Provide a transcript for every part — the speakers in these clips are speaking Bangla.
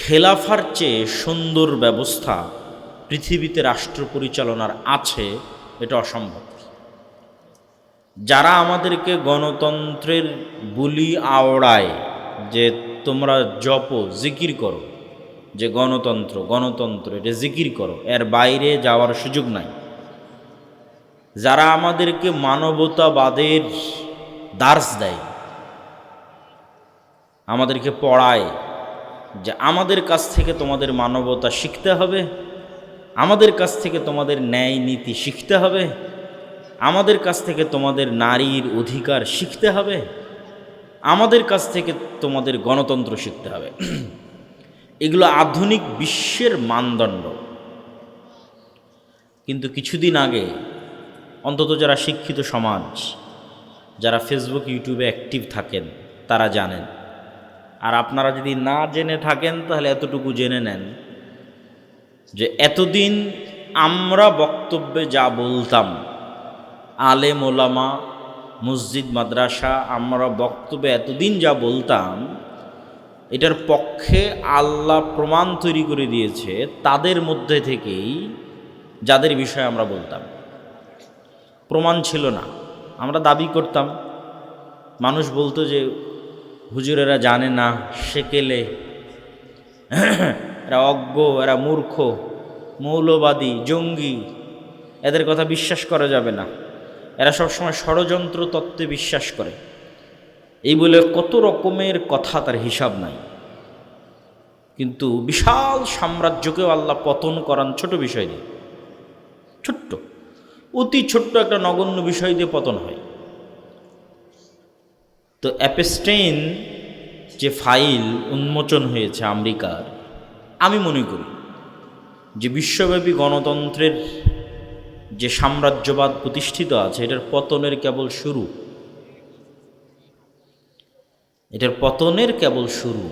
খেলাফার চেয়ে সুন্দর ব্যবস্থা পৃথিবীতে রাষ্ট্র পরিচালনার আছে, এটা অসম্ভব। যারা আমাদেরকে গণতন্ত্রের বুলি আওড়ায় যে তোমরা জপো, জিকির করো, যে গণতন্ত্র গণতন্ত্র এটা জিকির করো, এর বাইরে যাওয়ার সুযোগ নাই। যারা আমাদেরকে মানবতাবাদের দার্স দেয়, আমাদেরকে পড়ায় যে আমাদের কাছ থেকে তোমাদের মানবতা শিখতে হবে, আমাদের কাছ থেকে তোমাদের ন্যায় নীতি শিখতে হবে, আমাদের কাছ থেকে তোমাদের নারীর অধিকার শিখতে হবে, আমাদের কাছ থেকে তোমাদের গণতন্ত্র শিখতে হবে, এগুলো আধুনিক বিশ্বের মানদণ্ড। কিন্তু কিছুদিন আগে অন্তত যারা শিক্ষিত সমাজ, যারা ফেসবুক ইউটিউবে অ্যাক্টিভ থাকেন, তারা জানেন। আর আপনারা যদি না জেনে থাকেন তাহলে এতটুকু জেনে নেন যে এতদিন আমরা বক্তব্যে যা বলতাম, আলেম ওলামা, মসজিদ মাদ্রাসা, আমরা বক্তব্যে এতদিন যা বলতাম, এটার পক্ষে আল্লাহ প্রমাণ তৈরি করে দিয়েছে তাদের মধ্যে থেকেই যাদের বিষয়ে আমরা বলতাম। প্রমাণ ছিল না, আমরা দাবি করতাম, মানুষ বলতো যে হুজুরেরা জানে না, সেকেলে, এরা অজ্ঞ, এরা মূর্খ, মৌলবাদী, জঙ্গি, এদের কথা বিশ্বাস করা যাবে না, এরা সবসময় ষড়যন্ত্র তত্ত্বে বিশ্বাস করে, এই বলে কত রকমের কথা, তার হিসাব নাই। কিন্তু বিশাল সাম্রাজ্যকেও আল্লাহ পতন করান ছোট বিষয় দিয়ে, ছোট্ট, অতি ছোট্ট একটা নগণ্য বিষয় দিয়ে পতন হয়। তো অ্যাপস্টেইন যে ফাইল উন্মোচন হয়েছে আমেরিকার, আমি মনে করি যে বিশ্বব্যাপী গণতন্ত্রের যে সাম্রাজ্যবাদ প্রতিষ্ঠিত আছে, এটার পতনের কেবল শুরু, এটার পতনের কেবল শুরু।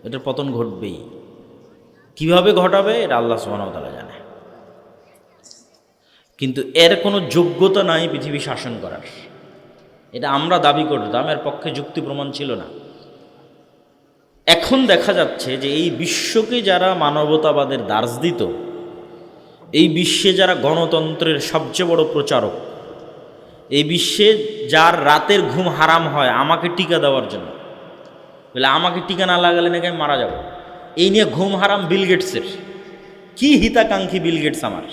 এটার পতন ঘটবেই। কিভাবে ঘটাবে এটা আল্লাহ সুবহানাহু ওয়া তাআলা জানে। কিন্তু এর কোনো যোগ্যতা নাই পৃথিবী শাসন করার, এটা আমরা দাবি করতাম, এর পক্ষে যুক্তি প্রমাণ ছিল না। এখন দেখা যাচ্ছে যে এই বিশ্বকে যারা মানবতাবাদের দার্স দিত, এই বিশ্বে যারা গণতন্ত্রের সবচেয়ে বড় প্রচারক, এই বিশ্বে যার রাতের ঘুম হারাম হয় আমাকে টিকা দেওয়ার জন্য, বলে আমাকে টিকা না লাগালে নাকি আমি মারা যাব, এই নিয়ে ঘুম হারাম বিল গেটসের। কি হিতাকাঙ্ক্ষী বিল গেটস! আমার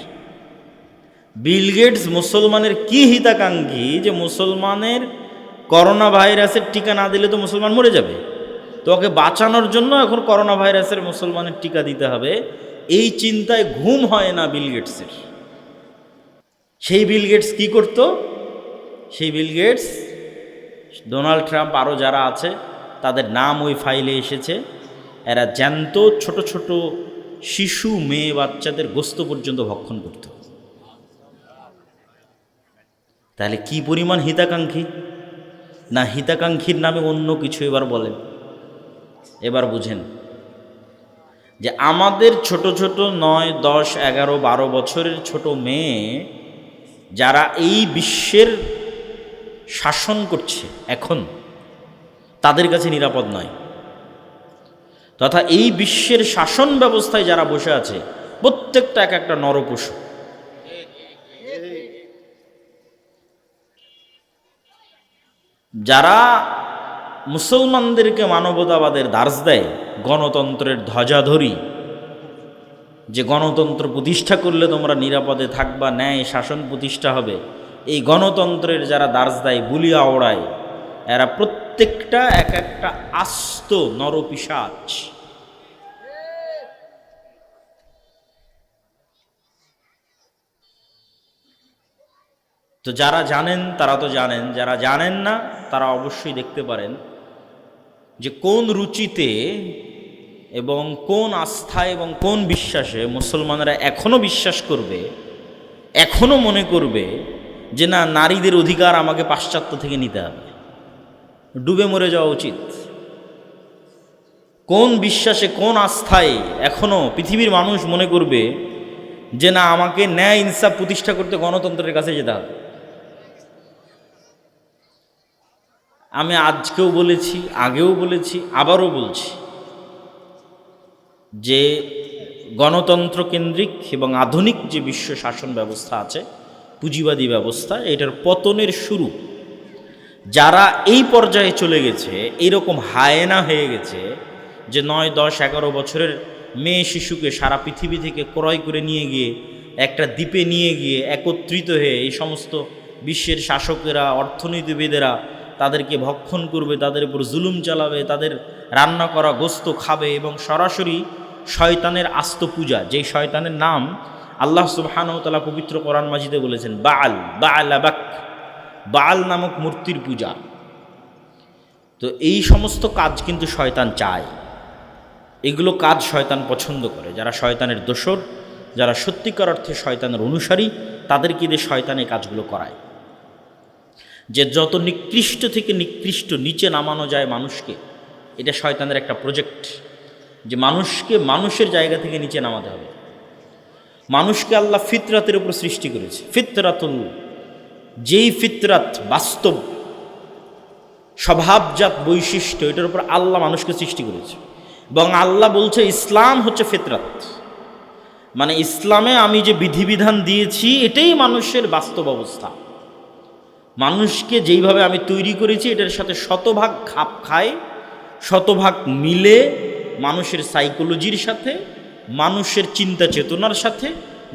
বিল গেটস মুসলমানের কি হিতাকাঙ্ক্ষী যে মুসলমানের করোনা ভাইরাসের টিকা না দিলে তো মুসলমান মরে যাবে, তো ওকে বাঁচানোর জন্য এখন করোনা ভাইরাসের মুসলমানের টিকা দিতে হবে, এই চিন্তায় ঘুম হয় না বিল গেটসের। সেই বিল গেটস কি করত? সেই বিল গেটস, ডোনাল্ড ট্রাম্প, আরও যারা আছে তাদের নাম ওই ফাইলে এসেছে, এরা জ্যান্ত ছোট ছোট শিশু, মেয়ে, বাচ্চাদের গোস্ত পর্যন্ত ভক্ষণ করত। তাহলে কি পরিমাণ হিতাকাঙ্ক্ষী! না হিতাকাঙ্ক্ষীর নামে অন্য কিছু এবার বলেন। এবার বুঝেন যে আমাদের ছোট ছোট 9, 10, 11, 12 বছরের ছোট মেয়ে যারা এই বিশ্বের শাসন করছে এখন, তাদের কাছে নিরাপদ নয়। তথা এই বিশ্বের শাসন ব্যবস্থায় যারা বসে আছে প্রত্যেকটা এক একটা নরপশু। যারা মুসলমানদেরকে মানবতাবাদের দার্স দেয়, গণতন্ত্রের ধ্বজাধরি, যে গণতন্ত্র প্রতিষ্ঠা করলে তোমরা নিরাপদে থাকবা, ন্যায় শাসন প্রতিষ্ঠা হবে, এই গণতন্ত্রের যারা দার্স দেয়, বুলিয়া ওড়ায়, এরা প্রত্যেকটা এক একটা আস্ত নরপিশাচ। তো যারা জানেন তারা তো জানেন, যারা জানেন না তারা অবশ্যই দেখতে পারেন যে কোন রুচিতে এবং কোন আস্থায় এবং কোন বিশ্বাসে মুসলমানরা এখনো বিশ্বাস করবে, এখনো মনে করবে যে না, নারীদের অধিকার আমাকে পাশ্চাত্য থেকে নিতে হবে, ডুবে মরে যাওয়া উচিত। কোন বিশ্বাসে, কোন আস্থায় এখনো পৃথিবীর মানুষ মনে করবে যে না, আমাকে ন্যায় ইনসাফ প্রতিষ্ঠা করতে গণতন্ত্রের কাছে যেতে হবে। আমি আজকেও বলেছি, আগেও বলেছি, আবারও বলছি, যে গণতন্ত্র কেন্দ্রিক এবং আধুনিক যে বিশ্ব শাসন ব্যবস্থা আছে, পুঁজিবাদী ব্যবস্থা, এটার পতনের শুরু যারা এই পর্যায়ে চলে গেছে, এইরকম হায়েনা হয়ে গেছে যে 9, 10, 11 বছরের মেয়ে শিশুকে সারা পৃথিবী থেকে ক্রয় করে নিয়ে গিয়ে একটা দ্বীপে নিয়ে গিয়ে একত্রিত হয়ে এই সমস্ত বিশ্বের শাসকেরা, অর্থনীতিবিদেরা তাদেরকে ভক্ষণ করবে, তাদের উপর জুলুম চালাবে, তাদের রান্না করা গোস্ত খাবে এবং সরাসরি শয়তানের আস্ত পূজা, যেই শয়তানের নাম আল্লাহ সুবহানাহু ওয়া তাআলা পবিত্র কোরআন মাজিদে বলেছেন, বাল নামক মূর্তির পূজা। তো এই সমস্ত কাজ কিন্তু শয়তান চায়, এগুলো কাজ শয়তান পছন্দ করে। যারা শয়তানের দোসর, যারা সত্যিকার অর্থে শয়তানের অনুসারী, তাদেরকে দিয়ে শয়তান এই কাজগুলো করায়। যে যত নিকৃষ্ট থেকে নিকৃষ্ট নিচে নামানো যায় মানুষকে, এটা শয়তানের একটা প্রজেক্ট, যে মানুষকে মানুষের জায়গা থেকে নিচে নামাতে হবে। মানুষকে আল্লাহ ফিতরাতের উপর সৃষ্টি করেছে, ফিতরাতুল, যেই ফিতরাত বাস্তব স্বভাবজাত বৈশিষ্ট্য, এটার উপর আল্লাহ মানুষকে সৃষ্টি করেছে। এবং আল্লাহ বলছে ইসলাম হচ্ছে ফিতরাত, মানে ইসলামে আমি যে বিধিবিধান দিয়েছি এটাই মানুষের বাস্তব অবস্থা। মানুষকে যেইভাবে আমি তৈরি করেছি এটার সাথে শতভাগ খাপ খায়, শতভাগ মিলে, মানুষের সাইকোলজির সাথে, মানুষের চিন্তা চেতনার সাথে,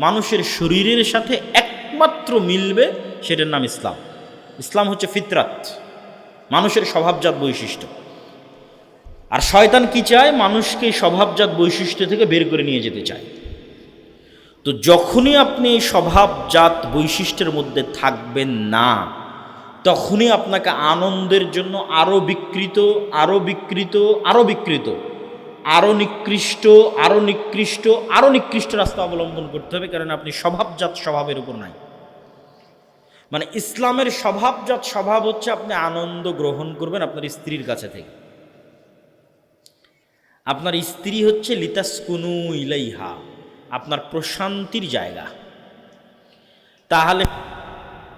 মানুষের শরীরের সাথে একমাত্র মিলবে, সেটার নাম ইসলাম। ইসলাম হচ্ছে ফিতরাত, মানুষের স্বভাবজাত বৈশিষ্ট্য। আর শয়তান কি চায়? মানুষকে স্বভাবজাত বৈশিষ্ট্য থেকে বের করে নিয়ে যেতে চায়। তো যখনই আপনি এই স্বভাবজাত বৈশিষ্ট্যের মধ্যে থাকবেন না, তখনই আপনাকে আনন্দের জন্য আরও বিকৃত, আরও বিকৃত, আরও বিকৃত, আরও নিকৃষ্ট, আরও নিকৃষ্ট, আরও নিকৃষ্ট রাস্তা অবলম্বন করতে হবে, কারণ আপনি স্বভাবজাত স্বভাবের উপর নাই। মানে ইসলামের স্বভাবজাত স্বভাব হচ্ছে আপনি আনন্দ গ্রহণ করবেন আপনার স্ত্রীর কাছে থেকে। আপনার স্ত্রী হচ্ছে লিতাসকুনু ইলাইহা, আপনার প্রশান্তির জায়গা। তাহলে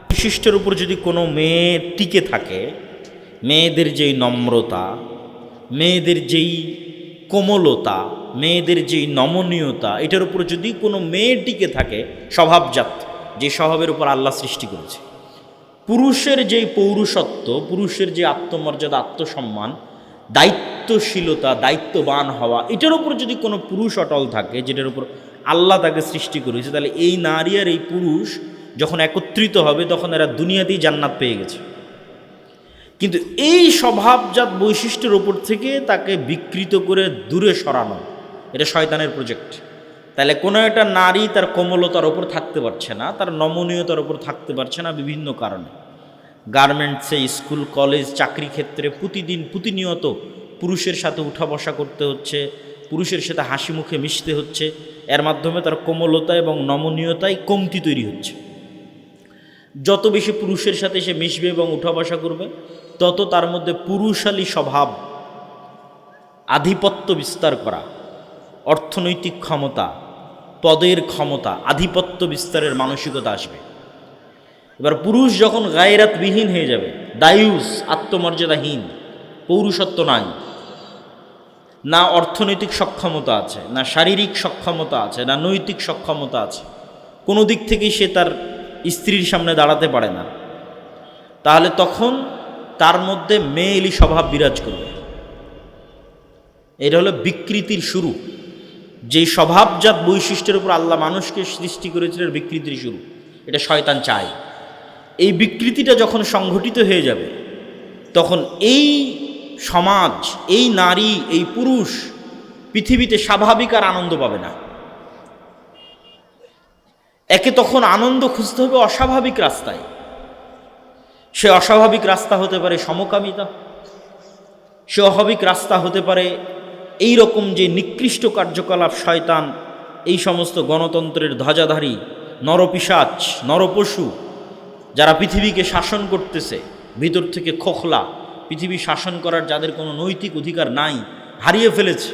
বৈশিষ্ট্যের উপর যদি কোনো মেয়ে টিকে থাকে, মেয়েদের যেই নম্রতা, মেয়েদের যেই কোমলতা, মেয়েদের যেই নমনীয়তা, এটার উপর যদি কোনো মেয়ে টিকে থাকে, স্বভাবজাত যে স্বভাবের উপর আল্লাহ সৃষ্টি করেছে, পুরুষের যেই পৌরুষত্ব, পুরুষের যে আত্মমর্যাদা, আত্মসম্মান, দায়িত্বশীলতা, দায়িত্ববান হওয়া, এটার উপর যদি কোনো পুরুষ অটল থাকে, যেটার উপর আল্লাহ তাকে সৃষ্টি করেছে, তাহলে এই নারী আর এই পুরুষ যখন একত্রিত হবে তখন এরা দুনিয়াতেই জান্নাত পেয়ে গেছে। কিন্তু এই স্বভাবজাত বৈশিষ্ট্যের ওপর থেকে তাকে বিকৃত করে দূরে সরানো, এটা শয়তানের প্রজেক্ট। তাহলে কোনো একটা নারী তার কোমলতার ওপর থাকতে পারছে না, তার নমনীয়তার ওপর থাকতে পারছে না বিভিন্ন কারণে। গার্মেন্টসে, স্কুল, কলেজ, চাকরি ক্ষেত্রে প্রতিনিয়ত পুরুষের সাথে উঠা বসা করতে হচ্ছে, পুরুষের সাথে হাসি মুখে মিশতে হচ্ছে, এর মাধ্যমে তার কোমলতা এবং নমনীয়তায় কমতি তৈরি হচ্ছে। যত বেশি পুরুষের সাথে সে মিশবে এবং উঠা বসা করবে, তত তার মধ্যে পুরুষালী স্বভাব, আধিপত্য বিস্তার করা, অর্থনৈতিক ক্ষমতা, পদের ক্ষমতা, আধিপত্য বিস্তারের মানসিকতা আসবে। এবার পুরুষ যখন গায়রাতবিহীন হয়ে যাবে, দায়ুস, আত্মমর্যাদাহীন, পৌরুষত্ব নাই, না অর্থনৈতিক সক্ষমতা আছে, না শারীরিক সক্ষমতা আছে, না নৈতিক সক্ষমতা আছে, কোনো দিক থেকেই সে তার স্ত্রীর সামনে দাঁড়াতে পারে না, তাহলে তখন তার মধ্যে মেয়েলি স্বভাব বিরাজ করবে। এটা হলো বিকৃতির শুরু। যেই স্বভাবজাত বৈশিষ্ট্যের উপর আল্লাহ মানুষকে সৃষ্টি করেছিলেন, বিকৃতির শুরু, এটা শয়তান চায়। এই বিকৃতিটা যখন সংঘটিত হয়ে যাবে, তখন এই সমাজ, এই নারী, এই পুরুষ পৃথিবীতে স্বাভাবিক আর আনন্দ পাবে না। একে তখন আনন্দ খুঁজতে হবে অস্বাভাবিক রাস্তায়। সে অস্বাভাবিক রাস্তা হতে পারে সমকামিতা, সে অস্বাভাবিক রাস্তা হতে পারে এই রকম যে নিকৃষ্ট কার্যকলাপ শয়তান এই সমস্ত গণতন্ত্রের ধ্বজাধারী নরপিশাচ, নরপশু যারা পৃথিবীকে শাসন করতেছে, ভিতর থেকে খোখলা, পৃথিবী শাসন করার যাদের কোনো নৈতিক অধিকার নাই, হারিয়ে ফেলেছে,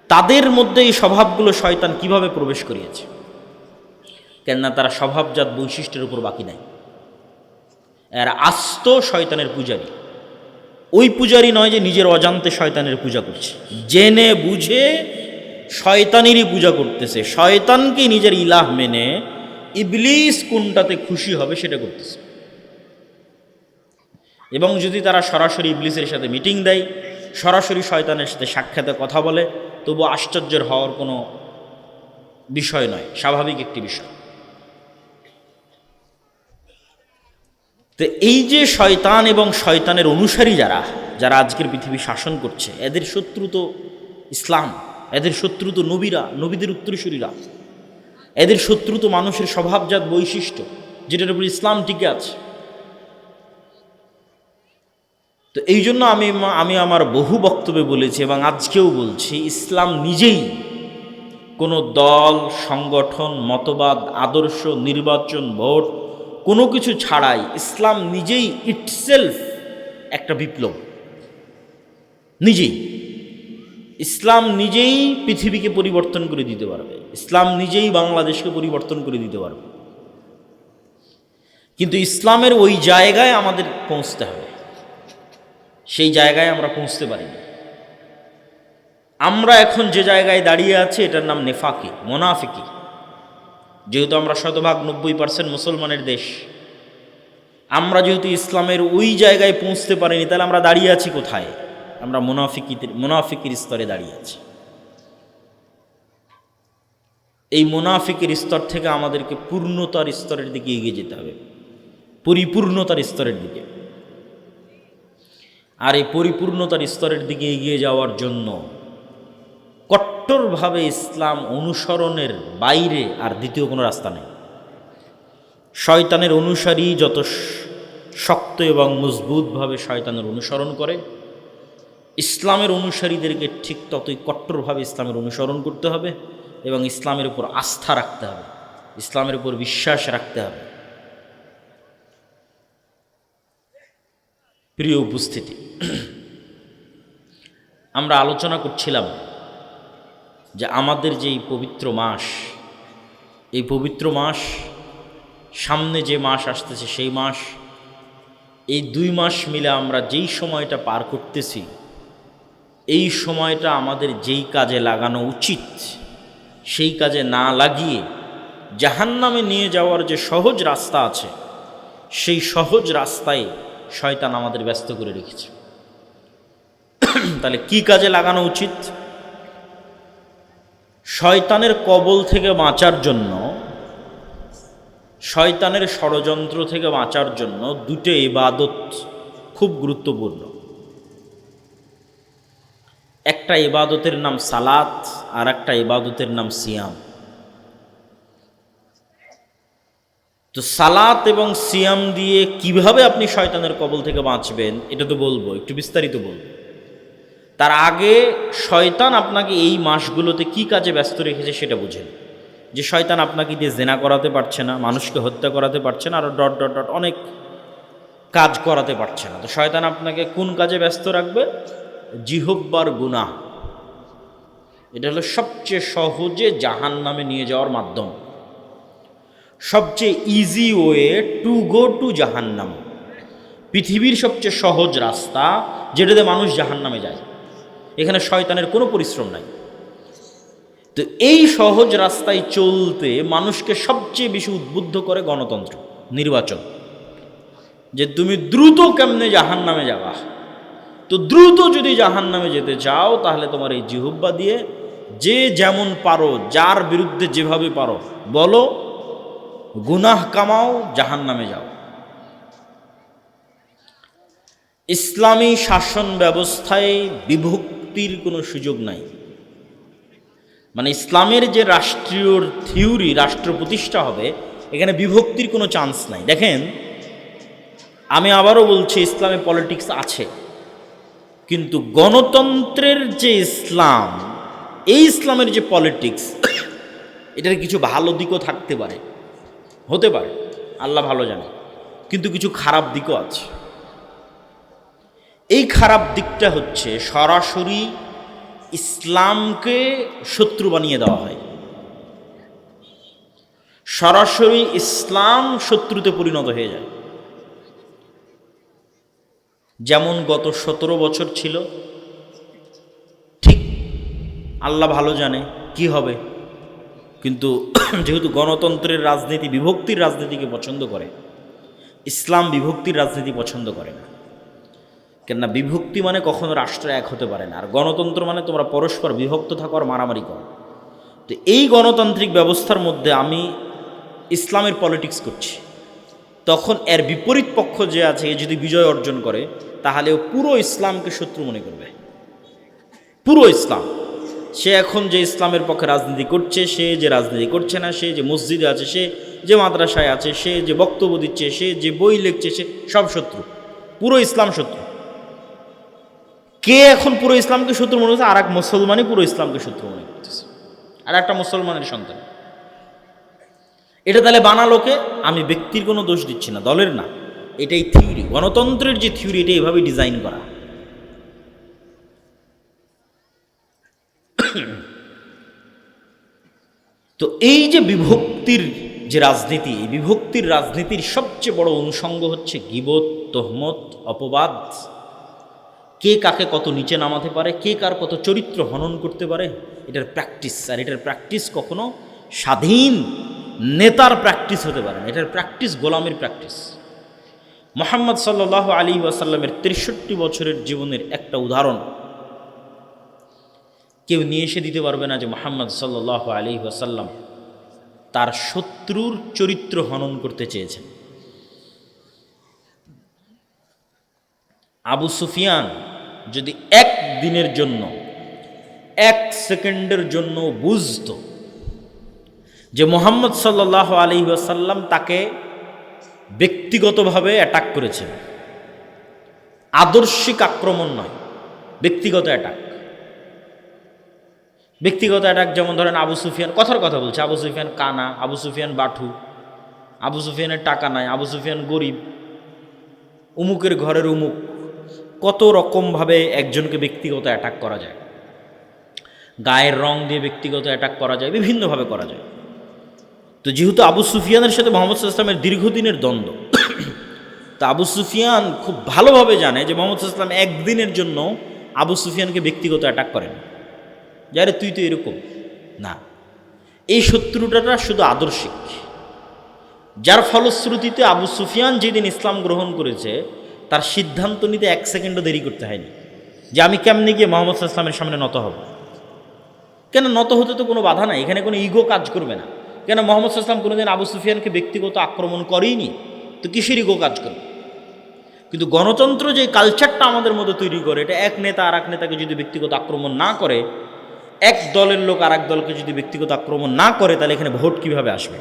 তাদের মধ্যে এই স্বভাবগুলো শয়তান কিভাবে প্রবেশ করিয়েছে? কেননা তারা স্বভাবজাত বৈশিষ্ট্যের উপর বাকি নাই। এরা আস্ত শয়তানের পূজারী। ওই পূজারী নয় যে নিজের অজান্তে শয়তানের পূজা করছে, জেনে বুঝে শয়তানেরই পূজা করতেছে, শয়তানকে নিজের ইলাহ মেনে ইবলিস কোনটাতে খুশি হবে সেটা করতেছে। এবং যদি তারা সরাসরি ইবলিসের সাথে মিটিং দেয়, সরাসরি শয়তানের সাথে সাক্ষাতে কথা বলে, তবু আশ্চর্যের হওয়ার কোনো বিষয় নয়, স্বাভাবিক একটি বিষয়। তো এই যে শয়তান এবং শয়তানের অনুসারী যারা যারা আজকের পৃথিবী শাসন করছে, এদের শত্রু তো ইসলাম, এদের শত্রু তো নবীরা, নবীদের উত্তরসূরীরা, এদের শত্রু তো মানুষের স্বভাবজাত বৈশিষ্ট্য যেটার উপর ইসলাম টিকে আছে। তো এই জন্য আমি আমার বহু বক্তব্যে বলেছি এবং আজকেও বলছি, ইসলাম নিজেই কোনো দল, সংগঠন, মতবাদ, আদর্শ, নির্বাচন, ভোট কোনো কিছু ছাড়াই ইসলাম নিজেই ইটসেলফ একটা বিপ্লব। নিজেই ইসলাম নিজেই পৃথিবীকে পরিবর্তন করে দিতে পারবে, ইসলাম নিজেই বাংলাদেশকে পরিবর্তন করে দিতে পারবে। কিন্তু ইসলামের ওই জায়গায় আমাদের পৌঁছতে হবে, সেই জায়গায় আমরা পৌঁছতে পারিনি। আমরা এখন যে জায়গায় দাঁড়িয়ে আছি এটার নাম নেফাকি, মোনাফিকি। যেহেতু আমরা শতভাগ 90% মুসলমানের দেশ, আমরা যেহেতু ইসলামের ওই জায়গায় পৌঁছতে পারিনি, তাহলে আমরা দাঁড়িয়ে আছি কোথায়? আমরা মুনাফিকির স্তরে দাঁড়িয়ে আছি। এই মুনাফিকের স্তর থেকে আমাদেরকে পূর্ণতার স্তরের দিকে এগিয়ে যেতে হবে, পরিপূর্ণতার স্তরের দিকে। আর এই পরিপূর্ণতার স্তরের দিকে এগিয়ে যাওয়ার জন্য কট্টরভাবে ইসলাম অনুসরণের বাইরে আর দ্বিতীয় কোনো রাস্তা নেই। শয়তানের অনুসারী যত শক্ত এবং মজবুতভাবে শয়তানের অনুসরণ করে, ইসলামের অনুসারীদেরকে ঠিক ততই কট্টরভাবে ইসলামের অনুসরণ করতে হবে এবং ইসলামের উপর আস্থা রাখতে হবে, ইসলামের উপর বিশ্বাস রাখতে হবে। প্রিয় উপস্থিতি, আমরা আলোচনা করছিলাম যে আমাদের যে এই পবিত্র মাস, এই পবিত্র মাস, সামনে যে মাস আসতেছে সেই মাস, এই 2 মাস মিলে আমরা যেই সময়টা পার করতেছি, এই সময়টা আমাদের যেই কাজে লাগানো উচিত সেই কাজে না লাগিয়ে জাহান্নামে নিয়ে যাওয়ার যে সহজ রাস্তা আছে, সেই সহজ রাস্তায় শয়তান আমাদের ব্যস্ত করে রেখেছে। তাহলে কি কাজে লাগানো উচিত? শয়তানের কবল থেকে বাঁচার জন্য, শয়তানের ষড়যন্ত্র থেকে বাঁচার জন্য 2টো ইবাদত খুব গুরুত্বপূর্ণ। একটা ইবাদতের নাম সালাত, আর একটা ইবাদতের নাম সিয়াম। তো সালাত এবং সিয়াম দিয়ে কিভাবে আপনি শয়তানের কবল থেকে বাঁচবেন এটা তো বলবো, একটু বিস্তারিত বলবো। তার আগে শয়তান আপনাকে এই মাসগুলোতে কি কাজে ব্যস্ত রেখেছে সেটা বুঝেন। যে শয়তান আপনাকে দিয়ে জেনা করাতে পারছে না, মানুষকে হত্যা করাতে পারছে না, আর ডট ডট ডট অনেক কাজ করাতে পারছে না। তো শয়তান আপনাকে কোন কাজে ব্যস্ত রাখবে? জিহব্বার গুনাহ। এটা হলো সবচেয়ে সহজে জাহান্নামে নিয়ে যাওয়ার মাধ্যম, সবচেয়ে easy way to go to জাহান্নাম। পৃথিবীর সবচেয়ে সহজ রাস্তা যেটাতে মানুষ জাহান্নামে যায়, এখানে শয়তানের কোনো পরিশ্রম নাই। তো এই সহজ রাস্তায় চলতে মানুষকে সবচেয়ে বেশি উদ্বুদ্ধ করে গণতন্ত্র, নির্বাচন। যে তুমি দ্রুত কেমনে জাহান্নামে যাবা, তো দ্রুত যদি জাহান্নামে যেতে চাও তাহলে তোমার এই জিহ্বা দিয়ে যে যেমন পারো, যার বিরুদ্ধে যেভাবে পারো বলো, গুনাহ কামাও, জাহান্নামে যাও। ইসলামী শাসন ব্যবস্থায় বিভক্তির কোনো সুযোগ নাই। মানে ইসলামের যে রাষ্ট্রীয় থিওরি, রাষ্ট্র প্রতিষ্ঠা হবে, এখানে বিভক্তির কোনো চান্স নাই। দেখেন, আমি আবারও বলছি, ইসলামে পলিটিক্স আছে, কিন্তু গণতন্ত্রের যে ইসলাম, এই ইসলামের যে পলিটিক্স, এটার কিছু ভালো দিকও থাকতে পারে, হতে পারে, আল্লাহ ভালো জানে, কিন্তু কিছু খারাপ দিকও আছে। এই খারাপ দিকটা হচ্ছে সরাসরি ইসলামকে শত্রু বানিয়ে দেওয়া হয়, সরাসরি ইসলাম শত্রুতে পরিণত হয়ে যায়। যেমন গত 17 বছর ছিল, ঠিক আল্লাহ ভালো জানে কি হবে। কিন্তু যেহেতু গণতন্ত্রের রাজনীতি বিভক্তির রাজনীতিকে পছন্দ করে, ইসলাম বিভক্তির রাজনীতি পছন্দ করে না। কেননা বিভক্তি মানে কখনো রাষ্ট্র এক হতে পারে না, আর গণতন্ত্র মানে তোমরা পরস্পর বিভক্ত থাকো আর মারামারি করো। তো এই গণতান্ত্রিক ব্যবস্থার মধ্যে আমি ইসলামের পলিটিক্স করছি, তখন এর বিপরীত পক্ষ যে আছে এ যদি বিজয় অর্জন করে তাহলে ও পুরো ইসলামকে শত্রু মনে করবে। পুরো ইসলাম, সে এখন যে ইসলামের পক্ষে রাজনীতি করছে, সে যে রাজনীতি করছে না, সে যে মসজিদে আছে, সে যে মাদ্রাসায় আছে, সে যে বক্তব্য দিচ্ছে, সে যে বই লিখছে, সে সব শত্রু, পুরো ইসলাম শত্রু। কে এখন পুরো ইসলামকে শত্রু মনে করছে? আর এক মুসলমানই পুরো ইসলামকে শত্রু মনে করতেছে, আর একটা মুসলমানের সন্তান। এটা তাহলে বানালোকে, আমি ব্যক্তির কোনো দোষ দিচ্ছি না, দলের না, এটাই থিওরি, গণতন্ত্রের যে থিওরি এটা এইভাবেই ডিজাইন করা। তো এই যে বিভক্তির যে রাজনীতি, এই বিভক্তির রাজনীতির সবচেয়ে বড় অনুষঙ্গ হচ্ছে গীবত, তহমত, অপবাদ। কে কাকে কত নিচে নামাতে পারে, কে কার কত চরিত্র হনন করতে পারে, এটার প্র্যাকটিস। আর এটার প্র্যাকটিস কখনো স্বাধীন নেতার প্র্যাকটিস হতে পারে না, এটার প্র্যাকটিস গোলামের প্র্যাকটিস। মুহাম্মদ সাল্লাল্লাহু আলাইহি ওয়াসাল্লামের ৬৩ বছরের জীবনের একটা উদাহরণ কেউ নিয়ে এসে দিতে পারবে না যে মুহাম্মদ সাল্লাল্লাহু আলাইহি ওয়াসাল্লাম তার শত্রুর চরিত্র হনন করতে চেয়েছেন। আবু সুফিয়ান যদি এক দিনের জন্য, এক সেকেন্ডের জন্য বুঝতো যে মুহাম্মদ সাল্লাল্লাহু আলাইহি ওয়াসাল্লাম তাকে ব্যক্তিগতভাবে অ্যাটাক করেছেন, আদর্শিক আক্রমণ নয়, ব্যক্তিগত অ্যাটাক। ব্যক্তিগত অ্যাটাক যেমন ধরেন আবু সুফিয়ান, কথার কথা বলছে, আবু সুফিয়ান কানা, আবু সুফিয়ান বাঠু, আবু সুফিয়ানের টাকা নাই, আবু সুফিয়ান গরিব, উমুকের ঘরের উমুক, কত রকমভাবে একজনকে ব্যক্তিগত অ্যাটাক করা যায়। গায়ের রং দিয়ে ব্যক্তিগত অ্যাটাক করা যায়, বিভিন্নভাবে করা যায়। তো যেহেতু আবু সুফিয়ানের সাথে মোহাম্মদ সাল্লাল্লাহু আলাইহি ওয়াসাল্লামের দীর্ঘদিনের দ্বন্দ্ব, তো আবু সুফিয়ান খুব ভালোভাবে জানে যে মোহাম্মদ সাল্লাল্লাহু আলাইহি ওয়াসাল্লাম একদিনের জন্য আবু সুফিয়ানকে ব্যক্তিগত অ্যাটাক করেন, যারে তুই তো এরকম না। এই শত্রুতাটা শুধু আদর্শিক, যার ফলশ্রুতিতে আবু সুফিয়ান যেদিন ইসলাম গ্রহণ করেছে তার সিদ্ধান্ত নিতে এক সেকেন্ডও দেরি করতে হয়নি যে আমি কেমনে গিয়ে মোহাম্মদ সাল্লাল্লাহু আলাইহি ওয়াসাল্লামের সামনে নত হব। কেন নত হতে তো কোনো বাধা নাই, এখানে কোনো ইগো কাজ করবে না। কেন মোহাম্মদ সাল্লাল্লাহু আলাইহি ওয়াসাল্লাম কোনোদিন আবু সুফিয়ানকে ব্যক্তিগত আক্রমণ করেইনি, তো কিসের ইগো কাজ করবে? কিন্তু গণতন্ত্র যে কালচারটা আমাদের মধ্যে তৈরি করে, এটা এক নেতা আর এক নেতাকে যদি ব্যক্তিগত আক্রমণ না করে, এক দলের লোক আর এক দলকে যদি ব্যক্তিগত আক্রমণ না করে, তাহলে এখানে ভোট কিভাবে আসবে?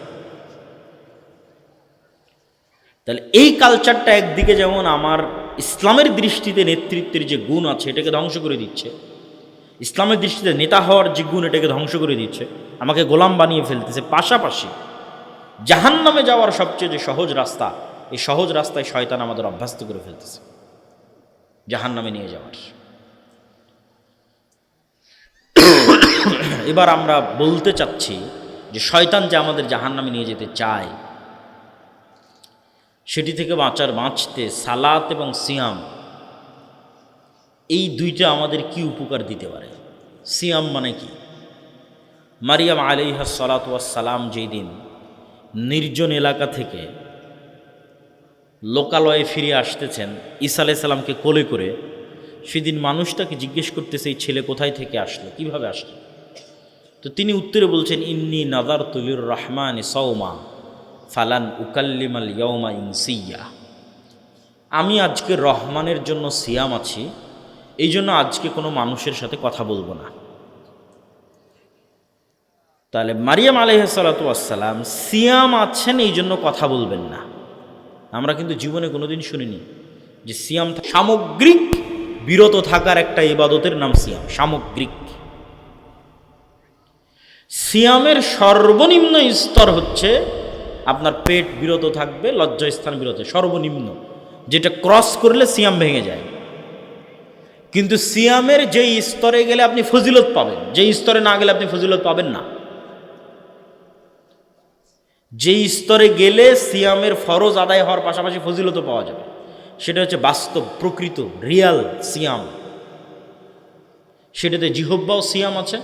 তাহলে এই কালচারটা একদিকে যেমন আমার ইসলামের দৃষ্টিতে নেতৃত্বের যে গুণ আছে এটাকে ধ্বংস করে দিচ্ছে, ইসলামের দৃষ্টিতে নেতা হওয়ার যে গুণ এটাকে ধ্বংস করে দিচ্ছে, আমাকে গোলাম বানিয়ে ফেলতেছে। পাশাপাশি জাহান্নামে যাওয়ার সবচেয়ে যে সহজ রাস্তা, এই সহজ রাস্তায় শয়তান আমাদের অভ্যস্ত করে ফেলতেছে জাহান্নামে নিয়ে যাওয়ার। এবার আমরা বলতে চাচ্ছি যে শয়তান যে আমাদের জাহান্নামে নিয়ে যেতে চায়, সেটি থেকে বাঁচতে সালাত এবং সিয়াম, এই দুইটা আমাদের কি উপকার দিতে পারে? সিয়াম মানে কি? মারিয়াম আলাইহিস সালাতু ওয়াস সালাম যেই দিন নির্জন এলাকা থেকে লোকালয়ে ফিরে আসতেছেন ঈসা আলাইহিস সালামকে কোলে করে, সেদিন মানুষ তাকে জিজ্ঞেস করতেছে এই ছেলে কোথায় থেকে আসলো, কিভাবে আসলো? তো তিনি উত্তরে বলছেন, ইন্নী নাযারতু লির রহমানি সাওমা ফালান উকাল্লিমাল ইয়াওমা ইনসিয়া। আমি আজকে রহমানের জন্য সিয়াম আছি, এই জন্য আজকে কোনো মানুষের সাথে কথা বলবো না। তাহলে মারিয়াম আলাইহিস সালাতু ওয়াস সালাম সিয়াম আছেন, এই জন্য কথা বলবেন না। আমরা কিন্তু জীবনে কোনোদিন শুনিনি যে সিয়াম সামগ্রিক বিরত থাকার একটা ইবাদতের নাম সিয়াম। সামগ্রিক সিয়ামের সর্বনিম্ন স্তর হচ্ছে আপনার পেট বিরত থাকবে, লজ্জাস্থান বিরত, সর্বনিম্ন, যেটা ক্রস করলে সিয়াম ভেঙে যায়। কিন্তু সিয়ামের যেই স্তরে গেলে আপনি ফজিলত পাবেন, যেই স্তরে না গেলে আপনি ফজিলত পাবেন না। যেই স্তরে গেলে সিয়ামের ফরজ আদায় হওয়ার পাশাপাশি ফজিলতও পাওয়া যাবে, সেটা হচ্ছে বাস্তব, প্রকৃত, রিয়াল সিয়াম। সেটাতে জিহব্বাও সিয়াম আছে,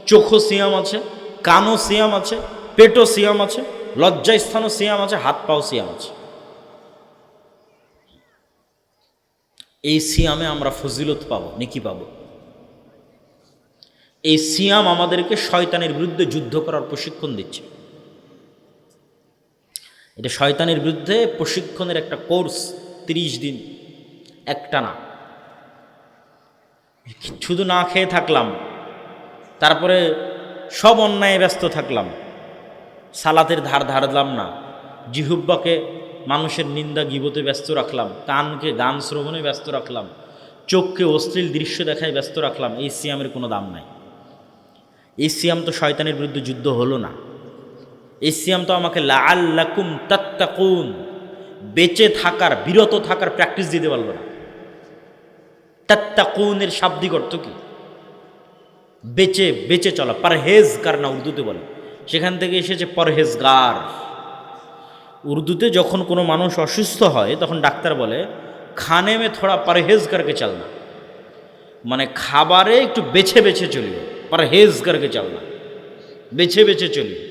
চোখও সিয়াম আছে, কানও সিয়াম আছে, পেটও সিয়াম আছে, লজ্জাস্থানও সিয়াম আছে, হাত পাও সিয়াম আছে। এই সিয়ামে আমরা ফজিলত পাবো, নেকি পাবো। এই সিয়াম আমাদেরকে শয়তানের বিরুদ্ধে যুদ্ধ করার প্রশিক্ষণ দিচ্ছে। এটা শয়তানের বিরুদ্ধে প্রশিক্ষণের একটা কোর্স, 30 দিন একটানা শুধু না খেয়ে থাকলাম, তারপরে সব অন্যায় ব্যস্ত থাকলাম, সালাতের ধার ধারলাম না, জিহুব্বাকে মানুষের নিন্দা গীবতে ব্যস্ত রাখলাম, কানকে গান শ্রবণে ব্যস্ত রাখলাম, চোখকে অশ্লীল দৃশ্য দেখায় ব্যস্ত রাখলাম। এই সিয়ামের কোনো দাম নাই। এই সিয়াম তো শয়তানের বিরুদ্ধে যুদ্ধ হলো না। এই সিয়াম তো আমাকে লাআল্লাকুম তাত্তাকুন, বেঁচে থাকার, বিরত থাকার প্র্যাকটিস দিতে পারলো না। তাত্তাকুনের শাব্দিক অর্থ কি? বেঁচে বেঁচে চলা, পারহেজগার না উর্দুতে বলে, সেখান থেকে এসেছে পরহেজগার। উর্দুতে যখন কোনো মানুষ অসুস্থ হয় তখন ডাক্তার বলে খানে মে থোড়া পরহেজ করকে চলনা, মানে খাবারে একটু বেছে বেছে চলিও, পরহেজ করকে চলনা, বেছে বেছে চলিও।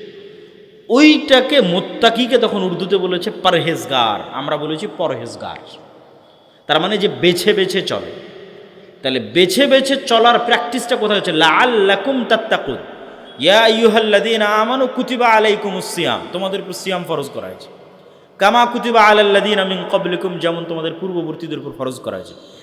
ওইটাকে মোত্তাকিকে তখন উর্দুতে বলেছে পরহেজগার, আমরা বলেছি পরহেজগার। তার মানে যে বেছে বেছে চলে। তাহলে বেছে বেছে চলার প্র্যাকটিসটা কোথায় হচ্ছে? লাআল্লাকুম তাত্তাকুন, ইয়া আইয়ুহাল্লাযীনা আমানু কুতিবা আলাইকুমুস সিয়াম, তোমাদের উপর সিয়াম ফরজ করা হয়েছে। কামা কুতিবা আলাল্লাযীনা মিন ক্বাবলিকুম, যেমন তোমাদের পূর্ববর্তীদের উপর ফরজ করা হয়েছে।